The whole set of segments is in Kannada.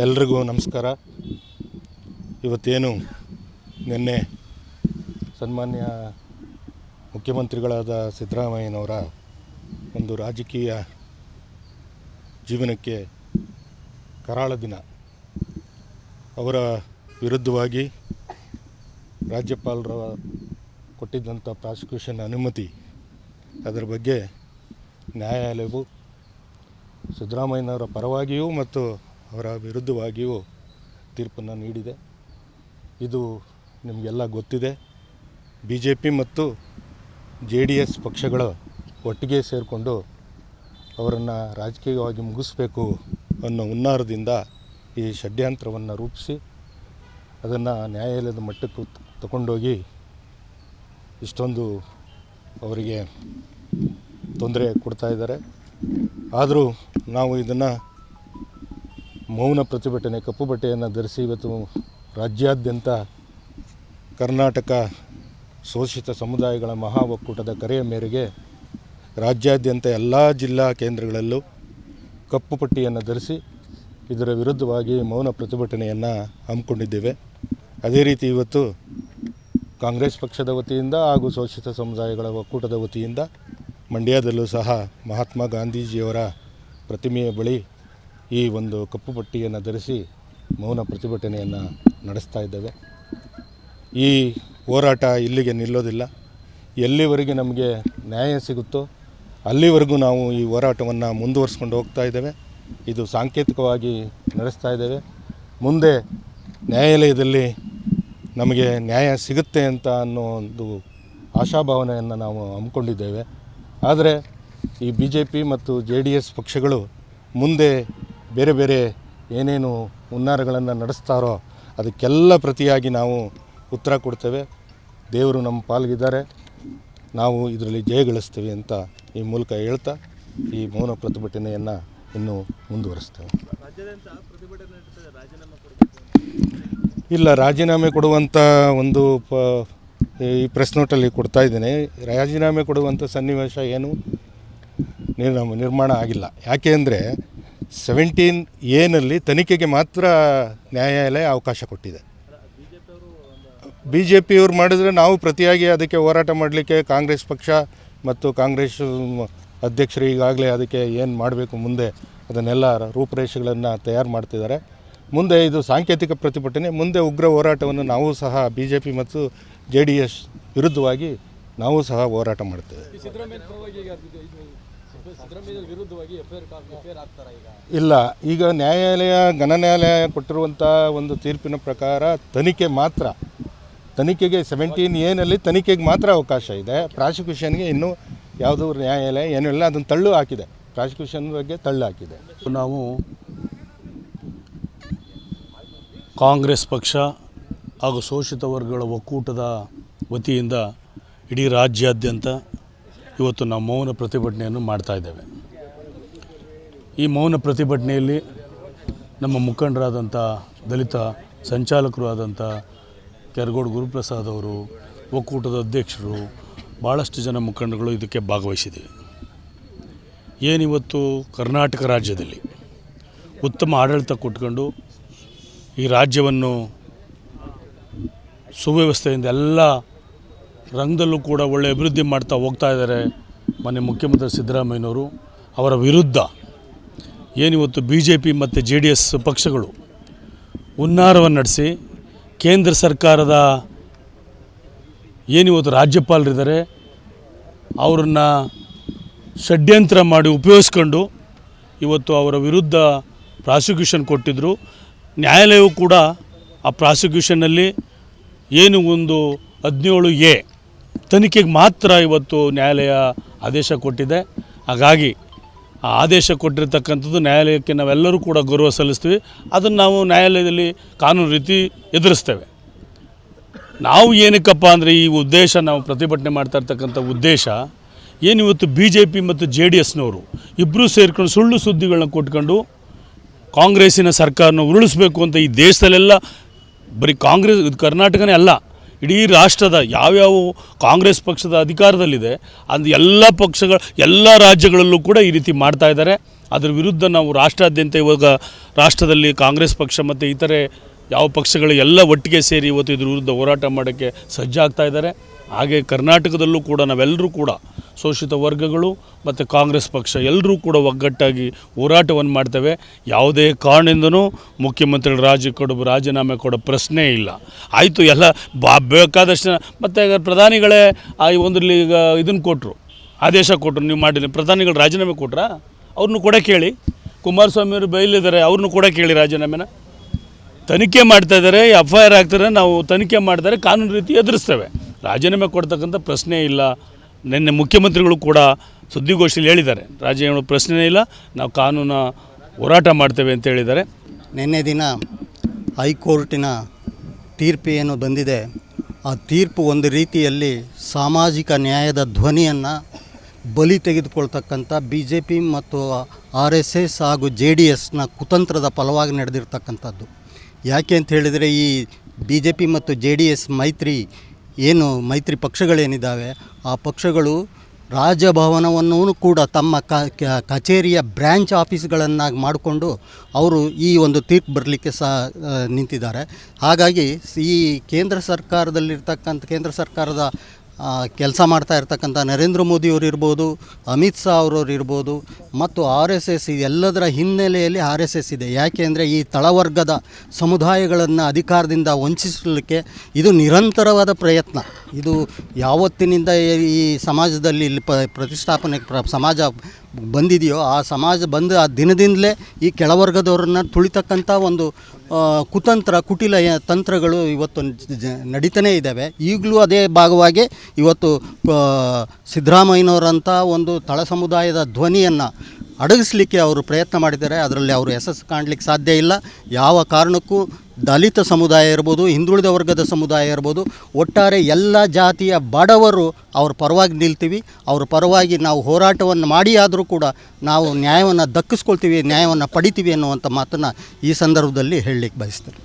ಎಲ್ರಿಗೂ ನಮಸ್ಕಾರ. ಇವತ್ತೇನು ನಿನ್ನೆ ಸನ್ಮಾನ್ಯ ಮುಖ್ಯಮಂತ್ರಿಗಳಾದ ಸಿದ್ದರಾಮಯ್ಯನವರ ಒಂದು ರಾಜಕೀಯ ಜೀವನಕ್ಕೆ ಕರಾಳ ದಿನ. ಅವರ ವಿರುದ್ಧವಾಗಿ ರಾಜ್ಯಪಾಲರ ಕೊಟ್ಟಿದ್ದಂಥ ಪ್ರಾಸಿಕ್ಯೂಷನ್ ಅನುಮತಿ, ಅದರ ಬಗ್ಗೆ ನ್ಯಾಯಾಲಯವು ಸಿದ್ದರಾಮಯ್ಯನವರ ಪರವಾಗಿಯೂ ಮತ್ತು ಅವರ ವಿರುದ್ಧವಾಗಿಯೂ ತೀರ್ಪನ್ನು ನೀಡಿದೆ. ಇದು ನಿಮಗೆಲ್ಲ ಗೊತ್ತಿದೆ. BJP ಮತ್ತು JDS ಪಕ್ಷಗಳು ಒಟ್ಟಿಗೆ ಸೇರಿಕೊಂಡು ಅವರನ್ನು ರಾಜಕೀಯವಾಗಿ ಮುಗಿಸ್ಬೇಕು ಅನ್ನೋ ಹುನ್ನಾರದಿಂದ ಈ ಷಡ್ಯಂತ್ರವನ್ನು ರೂಪಿಸಿ ಅದನ್ನು ನ್ಯಾಯಾಲಯದ ಮಟ್ಟಕ್ಕೆ ತಗೊಂಡೋಗಿ ಇಷ್ಟೊಂದು ಅವರಿಗೆ ತೊಂದರೆ ಕೊಡ್ತಾಯಿದ್ದಾರೆ. ಆದರೂ ನಾವು ಇದನ್ನು ಮೌನ ಪ್ರತಿಭಟನೆ, ಕಪ್ಪು ಬಟ್ಟೆಯನ್ನು ಧರಿಸಿ ಇವತ್ತು ರಾಜ್ಯಾದ್ಯಂತ ಕರ್ನಾಟಕ ಶೋಷಿತ ಸಮುದಾಯಗಳ ಮಹಾ ಒಕ್ಕೂಟದ ಕರೆಯ ಮೇರೆಗೆ ರಾಜ್ಯಾದ್ಯಂತ ಎಲ್ಲ ಜಿಲ್ಲಾ ಕೇಂದ್ರಗಳಲ್ಲೂ ಕಪ್ಪು ಪಟ್ಟಿಯನ್ನು ಧರಿಸಿ ಇದರ ವಿರುದ್ಧವಾಗಿ ಮೌನ ಪ್ರತಿಭಟನೆಯನ್ನು ಹಮ್ಮಿಕೊಂಡಿದ್ದೇವೆ. ಅದೇ ರೀತಿ ಇವತ್ತು ಕಾಂಗ್ರೆಸ್ ಪಕ್ಷದ ವತಿಯಿಂದ ಹಾಗೂ ಶೋಷಿತ ಸಮುದಾಯಗಳ ಒಕ್ಕೂಟದ ವತಿಯಿಂದ ಮಂಡ್ಯದಲ್ಲೂ ಸಹ ಮಹಾತ್ಮ ಗಾಂಧೀಜಿಯವರ ಪ್ರತಿಮೆಯ ಬಳಿ ಈ ಒಂದು ಕಪ್ಪು ಪಟ್ಟಿಯನ್ನು ಧರಿಸಿ ಮೌನ ಪ್ರತಿಭಟನೆಯನ್ನು ನಡೆಸ್ತಾ ಇದ್ದೇವೆ. ಈ ಹೋರಾಟ ಇಲ್ಲಿಗೆ ನಿಲ್ಲೋದಿಲ್ಲ. ಎಲ್ಲಿವರೆಗೆ ನಮಗೆ ನ್ಯಾಯ ಸಿಗುತ್ತೋ ಅಲ್ಲಿವರೆಗೂ ನಾವು ಈ ಹೋರಾಟವನ್ನು ಮುಂದುವರಿಸ್ಕೊಂಡು ಹೋಗ್ತಾ ಇದ್ದೇವೆ. ಇದು ಸಾಂಕೇತಿಕವಾಗಿ ನಡೆಸ್ತಾ ಇದ್ದೇವೆ. ಮುಂದೆ ನ್ಯಾಯಾಲಯದಲ್ಲಿ ನಮಗೆ ನ್ಯಾಯ ಸಿಗುತ್ತೆ ಅಂತ ಅನ್ನೋ ಒಂದು ಆಶಾಭಾವನೆಯನ್ನು ನಾವು ಹಮ್ಮಿಕೊಂಡಿದ್ದೇವೆ. ಆದರೆ ಈ BJP ಮತ್ತು JDS ಪಕ್ಷಗಳು ಮುಂದೆ ಬೇರೆ ಬೇರೆ ಏನೇನು ಹುನ್ನಾರಗಳನ್ನು ನಡೆಸ್ತಾರೋ ಅದಕ್ಕೆಲ್ಲ ಪ್ರತಿಯಾಗಿ ನಾವು ಉತ್ತರ ಕೊಡ್ತೇವೆ. ದೇವರು ನಮ್ಮ ಪಾಲ್ಗಿದ್ದಾರೆ, ನಾವು ಇದರಲ್ಲಿ ಜಯಗಳಿಸ್ತೀವಿ ಅಂತ ಈ ಮೂಲಕ ಹೇಳ್ತಾ ಈ ಮೌನ ಪ್ರತಿಭಟನೆಯನ್ನು ಇನ್ನೂ ಮುಂದುವರಿಸ್ತೇವೆ. ಇಲ್ಲ, ರಾಜೀನಾಮೆ ಕೊಡುವಂಥ ಒಂದು ಈ ಪ್ರೆಸ್ ನೋಟಲ್ಲಿ ಕೊಡ್ತಾ ಇದ್ದೇನೆ. ರಾಜೀನಾಮೆ ಕೊಡುವಂಥ ಸನ್ನಿವೇಶ ಏನು ನಿರ್ಮಾಣ ಆಗಿಲ್ಲ. ಯಾಕೆ ಅಂದರೆ 17A ತನಿಖೆಗೆ ಮಾತ್ರ ನ್ಯಾಯಾಲಯ ಅವಕಾಶ ಕೊಟ್ಟಿದೆ. BJP ಅವರು ಮಾಡಿದರೆ ನಾವು ಪ್ರತಿಯಾಗಿ ಅದಕ್ಕೆ ಹೋರಾಟ ಮಾಡಲಿಕ್ಕೆ ಕಾಂಗ್ರೆಸ್ ಪಕ್ಷ ಮತ್ತು ಕಾಂಗ್ರೆಸ್ ಅಧ್ಯಕ್ಷರು ಈಗಾಗಲೇ ಅದಕ್ಕೆ ಏನು ಮಾಡಬೇಕು ಮುಂದೆ ಅದನ್ನೆಲ್ಲ ರೂಪುರೇಷೆಗಳನ್ನು ತಯಾರು ಮಾಡ್ತಿದ್ದಾರೆ. ಮುಂದೆ ಇದು ಸಾಂಕೇತಿಕ ಪ್ರತಿಭಟನೆ, ಮುಂದೆ ಉಗ್ರ ಹೋರಾಟವನ್ನು ನಾವು ಸಹ BJP ಮತ್ತು JDS ವಿರುದ್ಧವಾಗಿ ನಾವು ಸಹ ಹೋರಾಟ ಮಾಡ್ತೇವೆ. ಇಲ್ಲ, ಈಗ ನ್ಯಾಯಾಲಯ ಘನ ನ್ಯಾಯಾಲಯ ಕೊಟ್ಟಿರುವಂಥ ಒಂದು ತೀರ್ಪಿನ ಪ್ರಕಾರ ತನಿಖೆಗೆ 17A ತನಿಖೆಗೆ ಮಾತ್ರ ಅವಕಾಶ ಇದೆ. ಪ್ರಾಸಿಕ್ಯೂಷನ್ಗೆ ಇನ್ನೂ ಯಾವುದೂ ನ್ಯಾಯಾಲಯ ಏನೂ ಇಲ್ಲ, ಅದನ್ನು ತಳ್ಳು ಹಾಕಿದೆ. ಪ್ರಾಸಿಕ್ಯೂಷನ್ ಬಗ್ಗೆ ತಳ್ಳು ಹಾಕಿದೆ. ನಾವು ಕಾಂಗ್ರೆಸ್ ಪಕ್ಷ ಹಾಗೂ ಶೋಷಿತ ವರ್ಗಗಳ ಒಕ್ಕೂಟದ ವತಿಯಿಂದ ಇಡೀ ರಾಜ್ಯಾದ್ಯಂತ ಇವತ್ತು ನಾವು ಮೌನ ಪ್ರತಿಭಟನೆಯನ್ನು ಮಾಡ್ತಾಯಿದ್ದೇವೆ. ಈ ಮೌನ ಪ್ರತಿಭಟನೆಯಲ್ಲಿ ನಮ್ಮ ಮುಖಂಡರಾದಂಥ ದಲಿತ ಸಂಚಾಲಕರು ಆದಂಥ ಕೆರಗೋಡು ಗುರುಪ್ರಸಾದ್ ಅವರು, ಒಕ್ಕೂಟದ ಅಧ್ಯಕ್ಷರು, ಭಾಳಷ್ಟು ಜನ ಮುಖಂಡಗಳು ಇದಕ್ಕೆ ಭಾಗವಹಿಸಿದ್ದೀವಿ. ಏನಿವತ್ತು ಕರ್ನಾಟಕ ರಾಜ್ಯದಲ್ಲಿ ಉತ್ತಮ ಆಡಳಿತ ಕೊಟ್ಕೊಂಡು ಈ ರಾಜ್ಯವನ್ನು ಸುವ್ಯವಸ್ಥೆಯಿಂದ ಎಲ್ಲ ರಂಗದಲ್ಲೂ ಕೂಡ ಒಳ್ಳೆಯ ಅಭಿವೃದ್ಧಿ ಮಾಡ್ತಾ ಹೋಗ್ತಾ ಇದ್ದಾರೆ ಮಾನ್ಯ ಮುಖ್ಯಮಂತ್ರಿ ಸಿದ್ದರಾಮಯ್ಯನವರು. ಅವರ ವಿರುದ್ಧ ಏನಿವತ್ತು BJP ಮತ್ತು JDS ಪಕ್ಷಗಳು ಹುನ್ನಾರವನ್ನು ನಡೆಸಿ ಕೇಂದ್ರ ಸರ್ಕಾರದ ಏನಿವತ್ತು ರಾಜ್ಯಪಾಲರಿದ್ದಾರೆ ಅವರನ್ನು ಷಡ್ಯಂತ್ರ ಮಾಡಿ ಉಪಯೋಗಿಸ್ಕೊಂಡು ಇವತ್ತು ಅವರ ವಿರುದ್ಧ ಪ್ರಾಸಿಕ್ಯೂಷನ್ ಕೊಟ್ಟಿದ್ದರು. ನ್ಯಾಯಾಲಯವು ಕೂಡ ಆ ಪ್ರಾಸಿಕ್ಯೂಷನ್ನಲ್ಲಿ ಏನು ಒಂದು 17A ತನಿಖೆಗೆ ಮಾತ್ರ ಇವತ್ತು ನ್ಯಾಯಾಲಯ ಆದೇಶ ಕೊಟ್ಟಿದೆ. ಹಾಗಾಗಿ ಆ ಆದೇಶ ಕೊಟ್ಟಿರ್ತಕ್ಕಂಥದ್ದು ನ್ಯಾಯಾಲಯಕ್ಕೆ ನಾವೆಲ್ಲರೂ ಕೂಡ ಗೌರವ ಸಲ್ಲಿಸ್ತೀವಿ. ಅದನ್ನು ನಾವು ನ್ಯಾಯಾಲಯದಲ್ಲಿ ಕಾನೂನು ರೀತಿ ಎದುರಿಸ್ತೇವೆ. ನಾವು ಏನಕ್ಕಪ್ಪ ಅಂದರೆ ಈ ಉದ್ದೇಶ, ನಾವು ಪ್ರತಿಭಟನೆ ಮಾಡ್ತಾ ಇರ್ತಕ್ಕಂಥ ಉದ್ದೇಶ ಏನಿವತ್ತು BJP ಮತ್ತು JDSನವರು ಇಬ್ಬರೂ ಸೇರಿಕೊಂಡು ಸುಳ್ಳು ಸುದ್ದಿಗಳನ್ನ ಕೊಟ್ಕೊಂಡು ಕಾಂಗ್ರೆಸ್ಸಿನ ಸರ್ಕಾರನ ಉರುಳಿಸಬೇಕು ಅಂತ ಈ ದೇಶದಲ್ಲೆಲ್ಲ ಬರೀ ಕಾಂಗ್ರೆಸ್ ಕರ್ನಾಟಕನೇ ಅಲ್ಲ, ಇಡೀ ರಾಷ್ಟ್ರದ ಯಾವ್ಯಾವ ಕಾಂಗ್ರೆಸ್ ಪಕ್ಷದ ಅಧಿಕಾರದಲ್ಲಿದೆ ಅಂದು ಎಲ್ಲ ಪಕ್ಷಗಳ ಎಲ್ಲ ರಾಜ್ಯಗಳಲ್ಲೂ ಕೂಡ ಈ ರೀತಿ ಮಾಡ್ತಾ ಇದ್ದಾರೆ. ಅದರ ವಿರುದ್ಧ ನಾವು ರಾಷ್ಟ್ರಾದ್ಯಂತ ಇವಾಗ ರಾಷ್ಟ್ರದಲ್ಲಿ ಕಾಂಗ್ರೆಸ್ ಪಕ್ಷ ಮತ್ತು ಇತರೆ ಯಾವ ಪಕ್ಷಗಳು ಎಲ್ಲ ಒಟ್ಟಿಗೆ ಸೇರಿ ಇವತ್ತು ಇದ್ರ ವಿರುದ್ಧ ಹೋರಾಟ ಮಾಡೋಕ್ಕೆ ಸಜ್ಜಾಗ್ತಾ ಇದ್ದಾರೆ. ಹಾಗೆ ಕರ್ನಾಟಕದಲ್ಲೂ ಕೂಡ ನಾವೆಲ್ಲರೂ ಕೂಡ ಶೋಷಿತ ವರ್ಗಗಳು ಮತ್ತು ಕಾಂಗ್ರೆಸ್ ಪಕ್ಷ ಎಲ್ಲರೂ ಕೂಡ ಒಗ್ಗಟ್ಟಾಗಿ ಹೋರಾಟವನ್ನು ಮಾಡ್ತೇವೆ. ಯಾವುದೇ ಕಾರಣದಿಂದನೂ ಮುಖ್ಯಮಂತ್ರಿಗಳು ರಾಜೀನಾಮೆ ಕೊಡೋ ಪ್ರಶ್ನೆ ಇಲ್ಲ. ಆಯಿತು, ಎಲ್ಲ ಬೇಕಾದಷ್ಟು ಮತ್ತು ಪ್ರಧಾನಿಗಳೇ ಒಂದರಲ್ಲಿ ಈಗ ಇದನ್ನು ಕೊಟ್ಟರು, ಆದೇಶ ಕೊಟ್ಟರು, ನೀವು ಮಾಡಿಲ್ಲ. ಪ್ರಧಾನಿಗಳು ರಾಜೀನಾಮೆ ಕೊಟ್ರಾ? ಅವ್ರನ್ನೂ ಕೂಡ ಕೇಳಿ. ಕುಮಾರಸ್ವಾಮಿಯವರು ಬೈಲಿದ್ದಾರೆ, ಅವ್ರನ್ನೂ ಕೂಡ ಕೇಳಿ ರಾಜೀನಾಮೆನ. ತನಿಖೆ ಮಾಡ್ತಾಯಿದ್ದಾರೆ, FIR ಆಗ್ತಾರೆ, ನಾವು ತನಿಖೆ ಮಾಡ್ತಾರೆ, ಕಾನೂನು ರೀತಿ ಎದುರಿಸ್ತೇವೆ. ರಾಜೀನಾಮೆ ಕೊಡ್ತಕ್ಕಂಥ ಪ್ರಶ್ನೆ ಇಲ್ಲ. ನಿನ್ನೆ ಮುಖ್ಯಮಂತ್ರಿಗಳು ಕೂಡ ಸುದ್ದಿಗೋಷ್ಠಿಯಲ್ಲಿ ಹೇಳಿದ್ದಾರೆ, ರಾಜೀನಾಮೆ ಪ್ರಶ್ನೆಯೇ ಇಲ್ಲ, ನಾವು ಕಾನೂನು ಹೋರಾಟ ಮಾಡ್ತೇವೆ ಅಂತ ಹೇಳಿದ್ದಾರೆ. ನಿನ್ನೆ ದಿನ ಹೈಕೋರ್ಟಿನ ತೀರ್ಪು ಏನು ಬಂದಿದೆ, ಆ ತೀರ್ಪು ಒಂದು ರೀತಿಯಲ್ಲಿ ಸಾಮಾಜಿಕ ನ್ಯಾಯದ ಧ್ವನಿಯನ್ನು ಬಲಿ ತೆಗೆದುಕೊಳ್ತಕ್ಕಂಥ BJP ಮತ್ತು RSS ಹಾಗೂ JDSನ ಕುತಂತ್ರದ ಫಲವಾಗಿ ನಡೆದಿರ್ತಕ್ಕಂಥದ್ದು. ಯಾಕೆ ಅಂತ ಹೇಳಿದರೆ, ಈ BJP ಮತ್ತು JDS ಮೈತ್ರಿ ಪಕ್ಷಗಳೇನಿದ್ದಾವೆ, ಆ ಪಕ್ಷಗಳು ರಾಜಭವನವನ್ನು ಕೂಡ ತಮ್ಮ ಕಚೇರಿಯ ಬ್ರ್ಯಾಂಚ್ ಆಫೀಸ್ಗಳನ್ನಾಗಿ ಮಾಡಿಕೊಂಡು ಅವರು ಈ ಒಂದು ತೀರ್ಪು ಬರಲಿಕ್ಕೆ ನಿಂತಿದ್ದಾರೆ. ಹಾಗಾಗಿ ಈ ಕೇಂದ್ರ ಸರ್ಕಾರದ ಕೆಲಸ ಮಾಡ್ತಾ ಇರ್ತಕ್ಕಂಥ ನರೇಂದ್ರ ಮೋದಿಯವರು ಇರ್ಬೋದು, ಅಮಿತ್ ಶಾ ಅವರವ್ರು ಇರ್ಬೋದು, ಮತ್ತು RSS ಎಲ್ಲದರ ಹಿನ್ನೆಲೆಯಲ್ಲಿ RSS ಇದೆ. ಯಾಕೆ ಅಂದರೆ ಈ ತಳವರ್ಗದ ಸಮುದಾಯಗಳನ್ನು ಅಧಿಕಾರದಿಂದ ವಂಚಿಸಲಿಕ್ಕೆ ಇದು ನಿರಂತರವಾದ ಪ್ರಯತ್ನ. ಇದು ಯಾವತ್ತಿನಿಂದ ಈ ಸಮಾಜದಲ್ಲಿ ಇಲ್ಲಿ ಪ್ರತಿಷ್ಠಾಪನೆ ಸಮಾಜ ಬಂದಿದೆಯೋ, ಆ ಸಮಾಜ ಬಂದು ಆ ದಿನದಿಂದಲೇ ಈ ಕೆಳವರ್ಗದವ್ರನ್ನ ತುಳಿತಕ್ಕಂಥ ಒಂದು ಕುಟಿಲ ತಂತ್ರಗಳು ಇವತ್ತು ನಡೀತಾನೇ ಇದ್ದಾವೆ. ಈಗಲೂ ಅದೇ ಭಾಗವಾಗಿ ಇವತ್ತು ಸಿದ್ದರಾಮಯ್ಯನವರಂಥ ಒಂದು ತಳ ಸಮುದಾಯದ ಧ್ವನಿಯನ್ನು ಅಡಗಿಸಲಿಕ್ಕೆ ಅವರು ಪ್ರಯತ್ನ ಮಾಡಿದ್ದಾರೆ. ಅದರಲ್ಲಿ ಅವರು ಯಶಸ್ಸು ಕಾಣಲಿಕ್ಕೆ ಸಾಧ್ಯ ಇಲ್ಲ. ಯಾವ ಕಾರಣಕ್ಕೂ ದಲಿತ ಸಮುದಾಯ ಇರ್ಬೋದು, ಹಿಂದುಳಿದ ವರ್ಗದ ಸಮುದಾಯ ಇರ್ಬೋದು, ಒಟ್ಟಾರೆ ಎಲ್ಲ ಜಾತಿಯ ಬಡವರು ಅವ್ರ ಪರವಾಗಿ ನಿಲ್ತೀವಿ. ಅವ್ರ ಪರವಾಗಿ ನಾವು ಹೋರಾಟವನ್ನು ಮಾಡಿ ಆದರೂ ಕೂಡ ನಾವು ನ್ಯಾಯವನ್ನು ದಕ್ಕಿಸ್ಕೊಳ್ತೀವಿ, ನ್ಯಾಯವನ್ನು ಪಡಿತೀವಿ ಅನ್ನುವಂಥ ಮಾತನ್ನು ಈ ಸಂದರ್ಭದಲ್ಲಿ ಹೇಳಲಿಕ್ಕೆ ಬಯಸ್ತೇನೆ.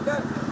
बैठ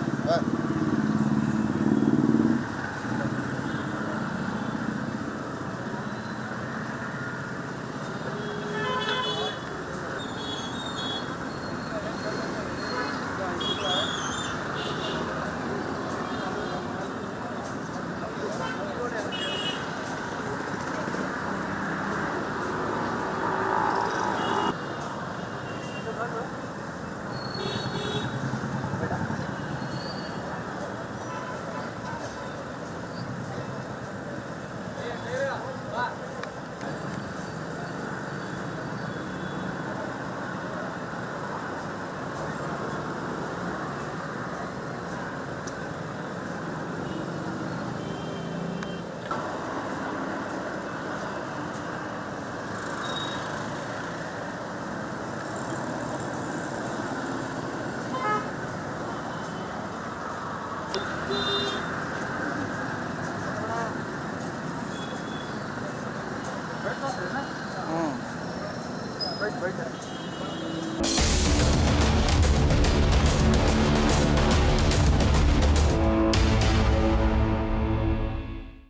बैठ